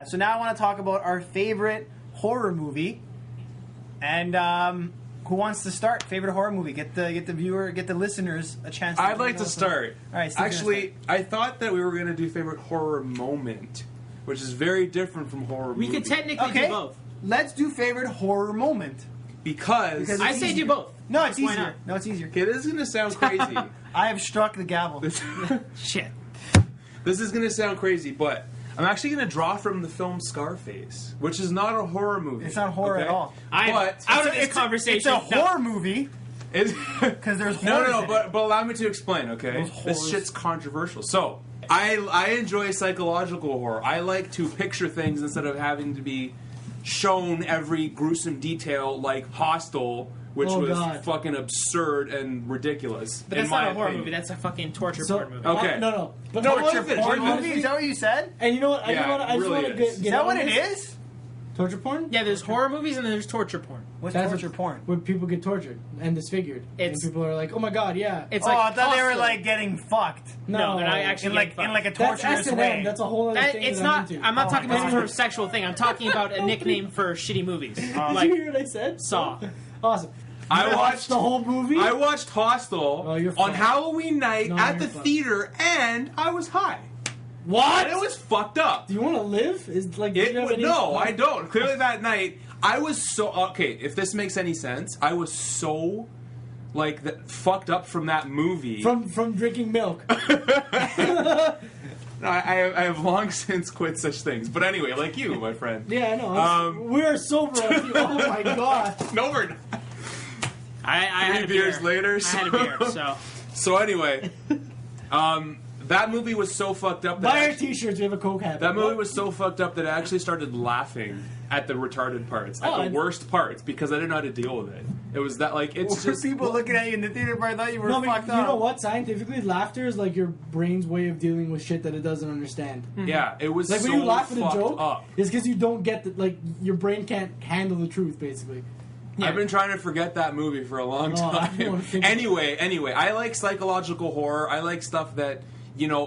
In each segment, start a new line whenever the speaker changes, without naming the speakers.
So now I want to talk about our favorite horror movie, and who wants to start? Favorite horror movie? Get the listeners a chance.
I'd like to start.
All right.
Actually, I thought that we were going to do favorite horror moment, which is very different from horror movie.
We could technically do both.
Let's do favorite horror moment.
Because
I say do both.
No, it's
Why
easier.
not?
No, it's easier.
Okay, this is going to sound crazy.
I have struck the gavel.
Shit.
This is going to sound crazy, but I'm actually going to draw from the film Scarface, which is not a horror movie.
It's not horror at all.
I'm
But
out of this conversation.
It's a horror movie because there's horror.
No, but allow me to explain, okay? This shit's controversial. So, I enjoy psychological horror. I like to picture things instead of having to be shown every gruesome detail like Hostel, which was fucking absurd and ridiculous.
But that's not a horror movie. That's a fucking torture porn movie.
Okay.
No. But
torture porn movie? Is that what you said?
And you know what? I just
really
want to
is.
get
Is that what
on
it
this.
is?
Torture porn?
Yeah, there's horror movies and then there's torture porn.
What's
That's
torture porn?
Where people get tortured and disfigured. And people are like, oh my god, yeah.
It's
Oh,
like
I thought they were
Hostel.
like getting fucked
No, they're not actually
in like a
That's
torturous
S&M.
way.
That's a whole other thing
It's
that
not.
I'm into.
I'm not talking about some
God.
sort of sexual thing. I'm talking about a nickname for shitty movies.
Did
Like
you hear what I said?
Saw.
Awesome.
I
You
watched
the whole movie?
I watched Hostel
Oh, you're
on
fucked.
Halloween night
No,
at
you're
the
fucked.
theater, and I was high.
What?
And it was fucked up.
Do you want to live? Is like did you have any-
No, I don't. Clearly that night, I was so... Okay, if this makes any sense, I was so, fucked up from that movie.
From drinking milk.
No, I have long since quit such things. But anyway, like you, my friend.
Yeah, I know. We're sober. Oh my god.
No, we're not.
I had a
3 beers
beer.
later.
I had a beer. So
So anyway, that movie was so fucked up that...
Buy our t-shirts. We have a Coke hat.
That movie was so fucked up that I actually started laughing at the retarded parts, at the worst parts, because I didn't know how to deal with it. It was that, it's
Were
just...
people looking at you in the theater, but I thought you were
No, but
fucked
you
up.
know what? Scientifically, laughter is like your brain's way of dealing with shit that it doesn't understand.
Yeah, it was
Like
so
when you laugh at a
fucked
joke,
up.
it's because you don't get your brain can't handle the truth, basically.
I've been trying to forget that movie for a long
Oh, I don't
time.
wanna think
Anyway, I like psychological horror. I like stuff that,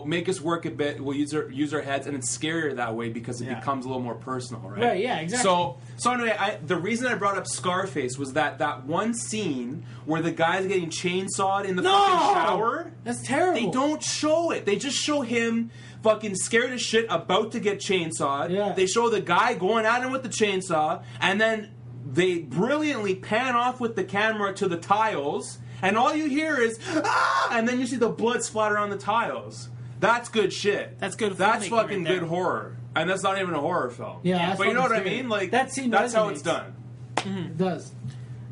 make us work a bit. We'll use our heads, and it's scarier that way because it becomes a little more personal, right?
Right, yeah, exactly.
So anyway, the reason I brought up Scarface was that one scene where the guy's getting chainsawed in the fucking shower.
That's terrible.
They don't show it. They just show him fucking scared as shit about to get chainsawed.
Yeah.
They show the guy going at him with the chainsaw, and then they brilliantly pan off with the camera to the tiles, and all you hear is, ah! And then you see the blood splatter on the tiles. That's good shit.
That's good
That's
filmmaking
fucking
right there.
good horror. And that's not even a horror film.
Yeah, that's
but you know what
fucking
I mean?
scary. That scene
that's how
resonates.
it's done.
It does.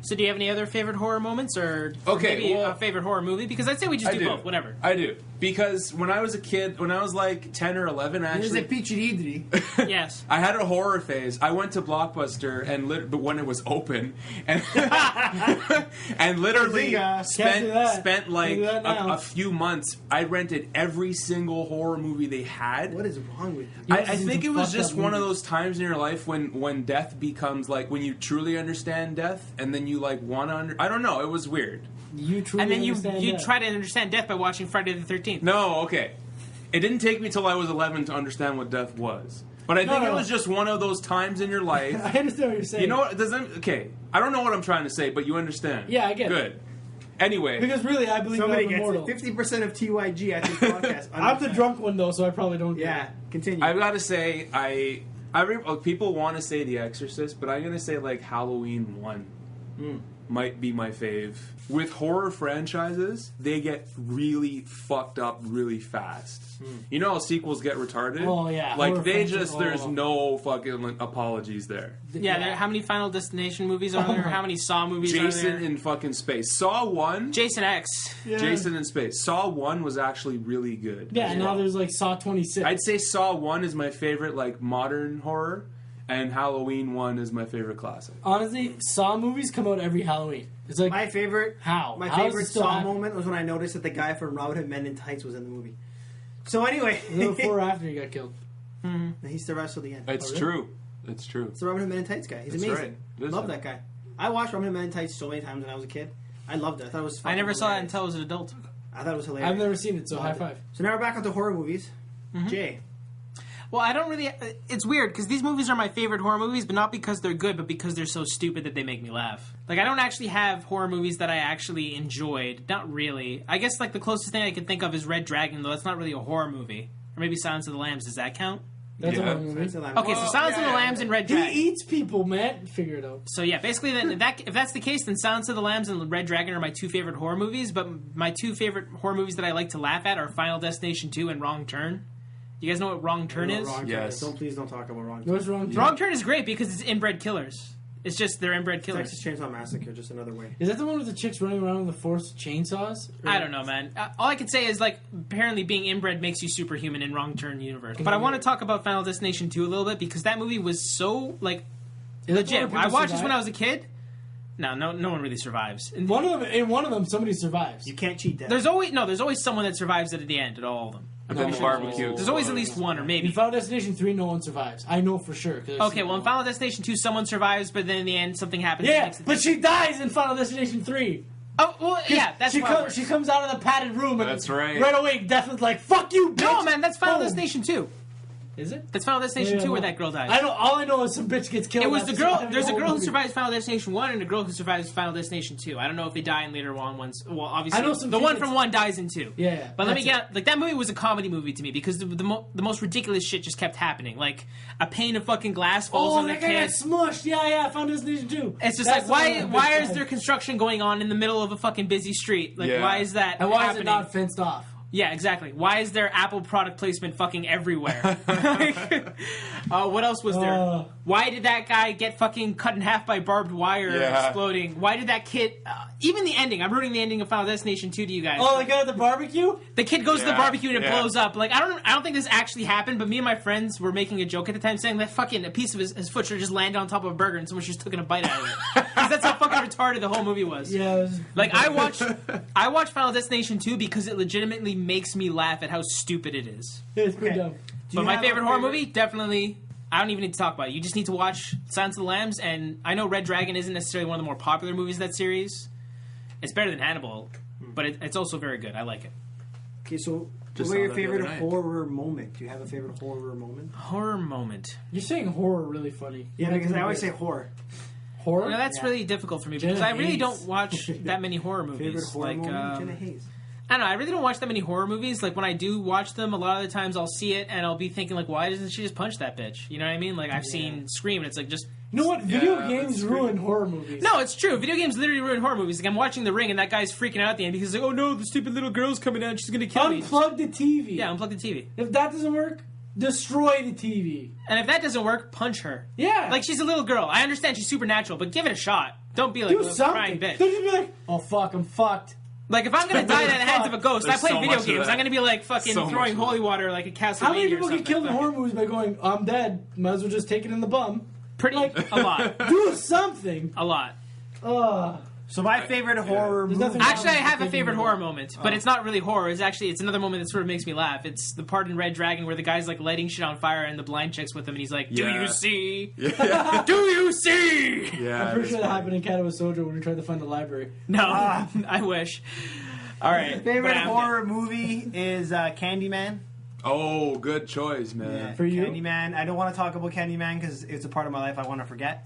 So do you have any other favorite horror moments, or maybe a favorite horror movie? Because I'd say we just do both. Whatever.
I do. Because when I was a kid, when I was like 10 or 11,
There's a
actually...
Pichididri.
Yes.
I had a horror phase. I went to Blockbuster but when it was open, and and literally
Can't do that.
spent like
Can't do that now.
a few months. I rented every single horror movie they had.
What is wrong with you?
I think it was
fucked
just
up
one of
movies.
those times in your life when death becomes like when you truly understand death, and then you like want to. I don't know. It was weird.
You truly
And then you
understand that.
try to understand death by watching Friday the 13th.
No, okay. It didn't take me till I was 11 to understand what death was. But I think it was just one of those times in your life.
I understand what you're saying.
You know what? Okay, I don't know what I'm trying to say, but you understand.
Yeah, I get it.
Good. Anyway,
Because really, I believe
Somebody
I'm
gets
immortal.
50% of TYG at this podcast.
I'm the drunk one, though, so I probably don't get
Yeah,
it.
continue.
I've got to say, people want to say The Exorcist, but I'm going to say like Halloween 1 might be my fave. With horror franchises, they get really fucked up really fast. You know how sequels get retarded?
Oh, yeah.
Like,
Horror
they
franchise-
there's no fucking apologies there.
Yeah, how many Final Destination movies are there? How many Saw movies are
Jason
there?
in fucking space. Saw 1...
Jason X.
Yeah.
Jason in space. Saw 1 was actually really good.
Yeah,
as
and now
well.
there's like Saw 26.
I'd say Saw 1 is my favorite, like, modern horror, and Halloween 1 is my favorite classic.
Honestly, Saw movies come out every Halloween. It's like,
My favorite
How?
My
How does
favorite
it still
Saw
happen?
moment was when I noticed that the guy from Robin Hood Men in Tights was in the movie. So anyway,
before or after he got killed.
he's the rest of the end.
It's true. It's true.
It's the Robin Hood Men in Tights guy. He's
That's
amazing.
right. It is
Love
him.
that guy. I watched Robin Hood Men in Tights so many times when I was a kid. I loved it. I thought it was.
I never saw that
hilarious.
until I was an adult.
I thought it was hilarious.
I've never seen it, so high five.
So now we're back onto horror movies. Jay,
Well, I don't really... It's weird, because these movies are my favorite horror movies, but not because they're good, but because they're so stupid that they make me laugh. Like, I don't actually have horror movies that I actually enjoyed. Not really. I guess, like, the closest thing I can think of is Red Dragon, though that's not really a horror movie. Or maybe Silence of the Lambs. Does that count?
That's a horror movie.
Okay, so Silence of the Lambs and Red Dragon.
He eats people, man. Figure it out.
So yeah, basically, then if that's the case, then Silence of the Lambs and Red Dragon are my two favorite horror movies. But my two favorite horror movies that I like to laugh at are Final Destination 2 and Wrong Turn. You guys know what Wrong Turn is?
Yes.
Please don't talk about Wrong Turn.
What's Wrong Turn?
Wrong Turn is great because it's inbred killers. It's just they're inbred killers.
Texas Chainsaw Massacre, just another way.
Is that the one with the chicks running around with the forced chainsaws? Or...
I don't know, man. All I can say is, like, apparently being inbred makes you superhuman in Wrong Turn universe. But I want to talk about Final Destination 2 a little bit because that movie was so, like, legit. I watched this when I was a kid. No one really survives.
In one of them, somebody survives.
You can't cheat death.
There's always someone that survives at the end at all of them.
And then the barbecue.
There's always at least one, or maybe.
In Final Destination 3, no one survives. I know for sure.
Okay, well, in Final Destination 2, someone survives, but then in the end, something happens.
Yeah, but she dies in Final Destination 3.
Oh, well, yeah, that's
she comes out of the padded room and
that's right.
Right away, Death is like, fuck you, bitch!
No, man, that's Final Destination 2.
Is it?
That's Final Destination 2 where that girl dies.
All I know is some bitch gets killed.
It was the girl. There's a girl who survives Final Destination 1 and a girl who survives Final Destination 2. I don't know if they die in later on ones. Well, obviously,
I know
the one from 1 dies in 2.
Yeah.
But let me get like that movie was a comedy movie to me because the most ridiculous shit just kept happening. Like a pane of fucking glass falls on the
that guy got
kid.
smushed. Yeah, Final Destination 2.
It's just like why is there construction going on in the middle of a fucking busy street? Like why is that?
And why
happening?
is it not fenced off?
Yeah, exactly. Why is there Apple product placement fucking everywhere? What else was there? Why did that guy get fucking cut in half by barbed wire exploding? Why did that kid... even the ending. I'm rooting the ending of Final Destination 2 to you guys.
Oh, the guy at the barbecue?
The kid goes to the barbecue and it blows up. Like, I don't think this actually happened, but me and my friends were making a joke at the time saying that fucking a piece of his foot should have just landed on top of a burger and someone just took a bite out of it. Because that's how fucking retarded the whole movie was.
Yeah.
Like, I watched Final Destination 2 because it legitimately makes me laugh at how stupid it is.
Yeah, it's pretty dumb.
But my favorite horror movie, definitely, I don't even need to talk about it. You just need to watch Silence of the Lambs, and I know Red Dragon isn't necessarily one of the more popular movies of that series. It's better than Hannibal, but it's also very good. I like it.
Okay, so what about your favorite horror moment? Do you have a favorite horror moment?
Horror moment.
You're saying horror really funny.
Yeah, because I always say horror.
Horror?
No, that's really difficult for me because I really don't watch that many horror movies.
Favorite horror moment? Jenna Hayes.
I don't know. I really don't watch that many horror movies. Like, when I do watch them, a lot of the times I'll see it and I'll be thinking, like, why doesn't she just punch that bitch? You know what I mean? Like, I've seen Scream and it's like, just...
You know what? Video games ruin horror movies.
No, it's true. Video games literally ruin horror movies. Like, I'm watching The Ring and that guy's freaking out at the end because he's like, oh no, the stupid little girl's coming out and she's going to kill me.
Unplug the TV.
Yeah, unplug the TV.
If that doesn't work, destroy the TV.
And if that doesn't work, punch her.
Yeah.
Like, she's a little girl. I understand she's supernatural, but give it a shot. Don't be like a crying bitch.
Don't just be like, oh fuck, I'm fucked.
Like, if I'm going to die at the hands of a ghost,
There's
I play
so
video
much of
games.
that.
I'm going to be like fucking throwing holy water like a Castlevania.
How many people
or
get
something.
killed in horror movies by going, I'm dead, might as well just take it in the bum?
A lot.
Do something.
A lot.
So my favorite horror movie...
Actually, I have a favorite horror moment, but it's not really horror. It's another moment that sort of makes me laugh. It's the part in Red Dragon where the guy's like lighting shit on fire and the blind chick's with him and he's like, do you see?
Yeah.
Do you see?
Yeah,
I'm pretty sure that happened in Cannabis Sojo when we tried to find the library.
No, I wish. All right.
Favorite horror movie is Candyman.
Oh, good choice, man.
Yeah,
for you?
Candyman. I don't want to talk about Candyman because it's a part of my life I want to forget.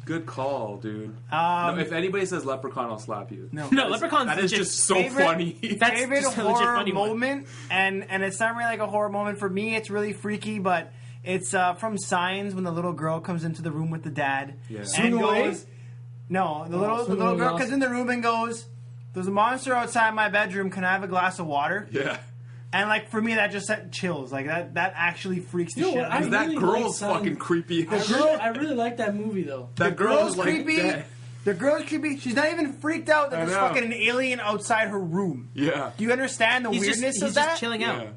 Good call, dude. No, if anybody says Leprechaun, I'll slap you.
No,
Leprechaun's
that is just so funny.
That's
favorite
just a legit
horror
funny
moment, and it's not really like a horror moment for me. It's really freaky, but it's from Signs when the little girl comes into the room with the dad and goes. No, the little girl comes in the room and goes, "There's a monster outside my bedroom. Can I have a glass of water?"
Yeah.
And like for me, that just sent chills. Like that actually freaks the
You know
shit
what,
out of me.
That
really
girl's
like
fucking creepy.
I really like that movie though.
That girl's like
creepy.
dead.
The girl's creepy. She's not even freaked out that there's fucking an alien outside her room.
Yeah.
Do you understand the weirdness
he's
of that?
just chilling out.
Yeah.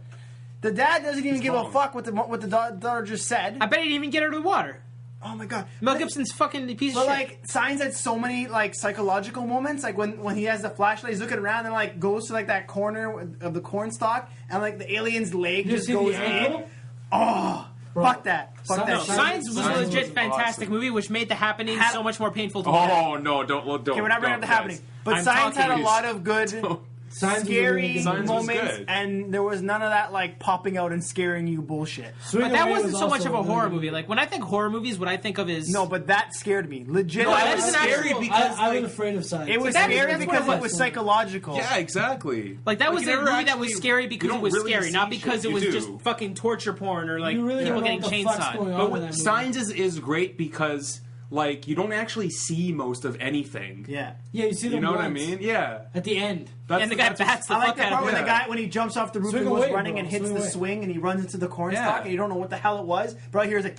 The dad doesn't even give a fuck what the daughter just said.
I bet he didn't even get her to the water.
Oh my god.
Mel Gibson's fucking a piece of
But
shit.
like Signs had so many like psychological moments, like when he has the flashlight, he's looking around and like goes to like that corner of the corn stalk, and like the alien's leg just goes in. Oh,
Bro.
fuck that! Fuck that! shit.
Signs was a
Signs
legit
was
fantastic
awesome.
movie, which made The Happening so much more painful to watch.
Oh no! Don't.
Okay, we're not bringing up the happening, but
I'm
Signs had a
talking-
lot of good. scary
Signs was
moments,
good.
and there was none of that like popping out and scaring you bullshit.
But that wasn't so much of a horror movie. Like when I think horror movies, what I think of is
No, but that scared me. Legit.
No,
that
it was
is an
scary
actual-
because
I
like,
was afraid of Signs.
It was
That's
scary
what
because
it
it was psychological.
yeah, exactly.
like that was
you
a
never
movie that was
actually-
scary
you
because it
don't
was
really
scary,
see
not because
shit.
it
You
was
do.
just fucking torture porn or like
You really
people
don't know
getting
what the fuck's going
chainsawed.
on
But
in
what
that movie.
Signs is great because like you don't actually see most of anything.
Yeah.
Yeah, you see them
You know what I
once
mean? Yeah.
at the end.
That's,
And the guy
that's
bats the
I like
fuck
that
out
part
of
where
him.
the guy, when he jumps off the roof
Swing
and goes
away,
running
bro.
and hits
Swing
the
away.
swing and he runs into the cornstalk
Yeah.
and you don't know what the hell it was. Bro, here's like,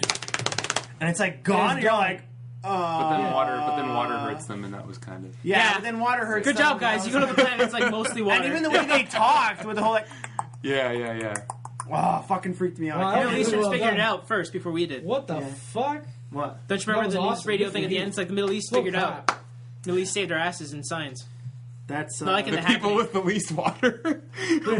and it's like gone. And you're
gone.
like,
But then water hurts them, and that was kind of.
yeah. But then water hurts.
Good
them,
job, guys. You go to the planet, it's like mostly water.
And even the way they talked with the whole like,
Yeah.
fucking freaked me out.
Wow,
I
Middle
can't
really
Easterners
well
figured
done.
it out first before we did.
What the
Yeah.
fuck?
What?
Don't you remember
That
the
was
news
awesome.
radio
Good
thing
for
at the
you.
end? It's like the Middle East
So
figured out.
crap.
Middle East saved our asses in science.
That's
Not like in
The
the
people
happening.
with the least water.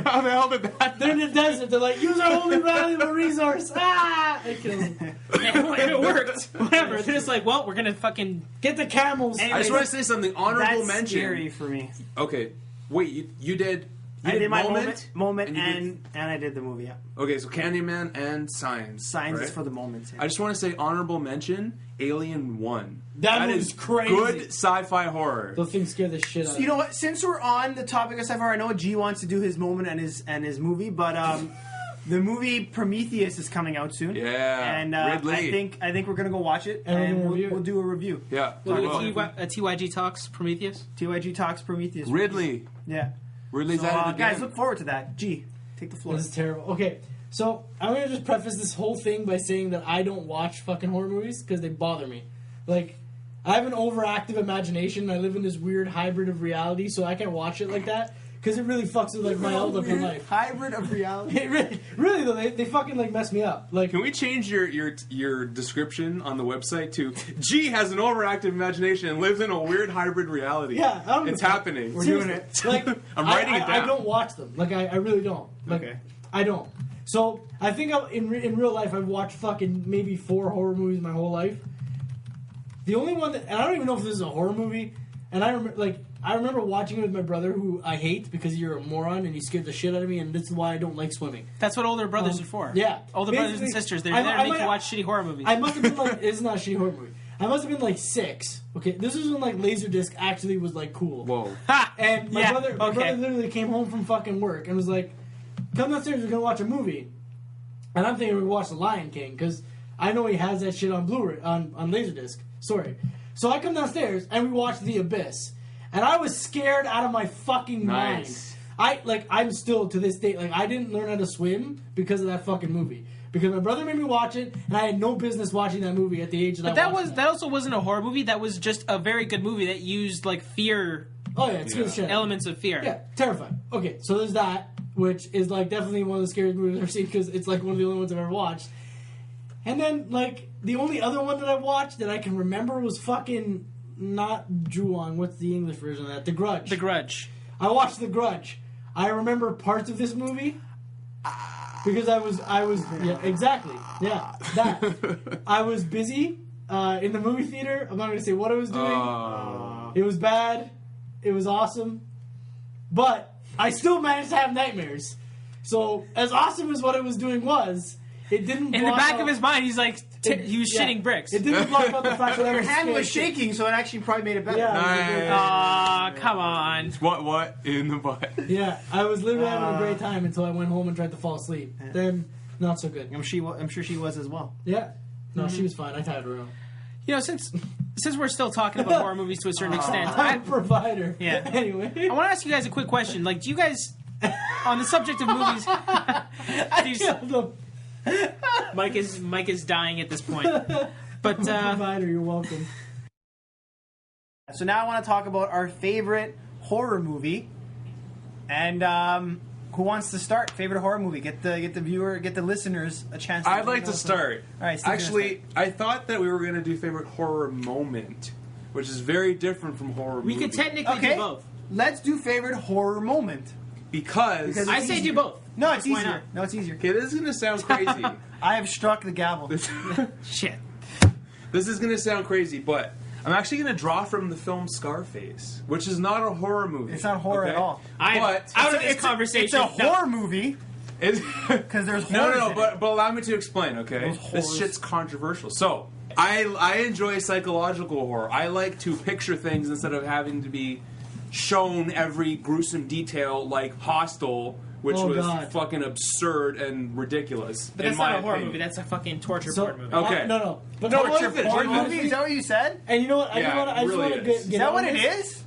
How the hell did that?
They're in the desert. They're like, use our only valuable resource. Ah! It kills them.
And it worked. Whatever. They're just like, well, we're gonna fucking.
Get the camels.
Anyway,
I just want to say something. Honorable
That's
mention.
scary for me.
Okay, wait. You did. You
I did my
moment,
moment,
and you did-
and I did the movie. Yeah,
Okay, so Candyman and Signs.
signs
right?
is for the moments. Yeah.
I just want to say honorable mention. Alien 1.
That
is
movie's crazy.
Good sci-fi horror.
Those things scare the shit out of
You know what? Since we're on the topic of sci-fi, I know G wants to do his moment and his movie, but the movie Prometheus is coming out soon.
Yeah,
and
Ridley.
I think we're gonna go watch it
And we're
and
gonna review it.
we'll do a review.
Yeah,
We'll do
well,
a TYG Talks Prometheus.
TYG talks Prometheus.
Ridley.
Yeah.
Ridley's
So,
at it again.
guys, look forward to that. G, take the floor.
This is terrible. Okay, so I'm gonna just preface this whole thing by saying that I don't watch fucking horror movies because they bother me. Like, I have an overactive imagination. I live in this weird hybrid of reality, so I can't watch it like that because it really fucks with like my outlook on life.
Hybrid of reality.
It really though, they fucking like mess me up. Like,
Can we change your description on the website to G has an overactive imagination and lives in a weird hybrid reality?
yeah,
It's happening.
We're doing
seriously,
it.
Like,
I'm writing it
I
down.
don't watch them. Like, I really don't. Like,
Okay.
I don't. So I think in real life I've watched fucking maybe 4 horror movies my whole life. The only one that, and I don't even know if this is a horror movie, and I remember watching it with my brother, who I hate because you're a moron and you scared the shit out of me, and this is why I don't like swimming.
That's what older brothers are for.
Yeah.
Older brothers and
Basically,
sisters. They're
I-
there
I
to make
might-
you watch shitty horror movies.
I must have been like, it's not a shitty horror movie. I must have been like 6. Okay, this was when like Laserdisc actually was like cool.
Whoa.
Ha!
And my
Yeah,
brother
okay.
literally came home from fucking work and was like, "Come downstairs, we're gonna watch a movie." And I'm thinking we watch The Lion King because I know he has that shit on Blu-ray on Laserdisc. Sorry. So I come downstairs and we watch The Abyss, and I was scared out of my fucking
Nice.
mind. I'm still to this day I didn't learn how to swim because of that fucking movie. Because my brother made me watch it, and I had no business watching that movie at the age that
But
I
that
watched
that also wasn't a horror movie. That was just a very good movie that used like fear
Oh yeah, it's good
Yeah.
shit.
elements of fear.
Yeah, terrifying. Okay, so there's that, which is like definitely one of the scariest movies I've ever seen because it's like one of the only ones I've ever watched. And then like the only other one that I watched that I can remember was fucking not Ju-on. What's the English version of that? The Grudge.
The Grudge.
I watched The Grudge. I remember parts of this movie because I was yeah, exactly, yeah, that I was busy in the movie theater. I'm not going to say what I was doing. It was bad. It was awesome. But I still managed to have nightmares. So, as awesome as what it was doing was, it didn't
In the
block
back
out,
of his mind, he's like, he was
yeah,
shitting bricks.
It didn't block out the fact that I
Your
was
hand was
scared.
shaking, so it actually probably made it better.
Yeah,
Nice.
Aw, come on.
What in the butt?
yeah, I was literally having a great time until I went home and tried to fall asleep. Then, not so good.
I'm sure she was as well.
Yeah. No, she was fine. I tied her up.
You know, since we're still talking about horror movies to a certain extent,
I'm a provider.
Yeah.
Anyway.
I want to ask you guys a quick question. Like, do you guys, on the subject of movies, do you-
Killed him.
Mike is dying at this point. But
Provider, you're welcome.
So now I want to talk about our favorite horror movie, and who wants to start? Favorite horror movie? Get the listeners a chance.
I'd like to start.
All right, Steve's gonna
Actually, I thought that we were going to do favorite horror moment, which is very different from horror
we
movie.
could technically
Okay,
do both.
let's do favorite horror moment.
because
Because
I
it's
say
easier.
do both.
No, it's
Why
easier.
not?
No, it's easier.
okay, this is going to sound crazy.
I have struck the gavel.
Shit.
This is going to sound crazy, but I'm actually going to draw from the film Scarface, which is not a horror movie.
It's not horror at all.
Out of this conversation.
It's a horror movie. Because there's horror.
No, but allow me to explain, okay? This shit's controversial. So, I enjoy psychological horror. I like to picture things instead of having to be shown every gruesome detail like Hostel, which was fucking absurd and ridiculous.
But that's not a horror movie. That's a fucking torture porn movie.
Okay.
No. But
torture porn movie? Is that what you said?
And you know what? I just want to get
Is that what it is?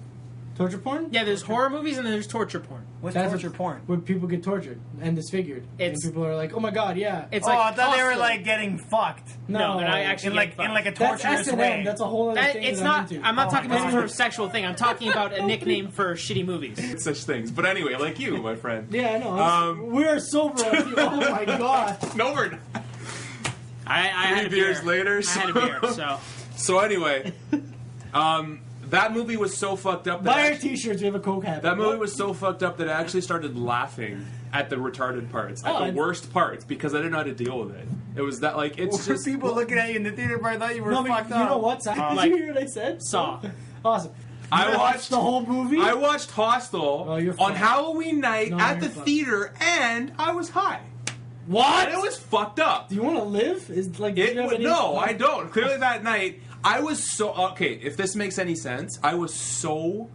Torture porn?
Yeah, there's horror movies and then there's torture porn.
What's torture porn?
Where people get tortured and disfigured. And people are like, oh my god, yeah.
It's
I thought they were like getting fucked.
No, they're not actually
in like a torturous way.
That's a whole other thing.
It's not. I'm not talking about some sort of sexual thing. I'm talking about a nickname for shitty movies.
It's such things. But anyway, like you, my friend.
Yeah, I know. We're sober. Oh my god.
No, we're not.
I had a beer.
Beers later.
I had a beer.
So anyway, that movie was so fucked up.
Buy our t-shirts. We have a Coke habit.
That movie was so fucked up that I actually started laughing at the retarded parts, at the worst parts, because I didn't know how to deal with it. It was that like it's just
people looking at you in the theater. But I thought you were fucked up.
You know what? Did you hear what I said?
Saw.
Awesome.
I watched
the whole movie.
I watched Hostel on Halloween night at the theater, and I was high.
What?
And it was fucked up.
Do you want to live?
No, I don't. Clearly that night, I was so... Okay, if this makes any sense, I was so,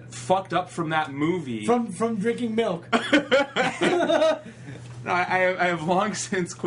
fucked up from that movie.
From drinking milk.
I have long since quit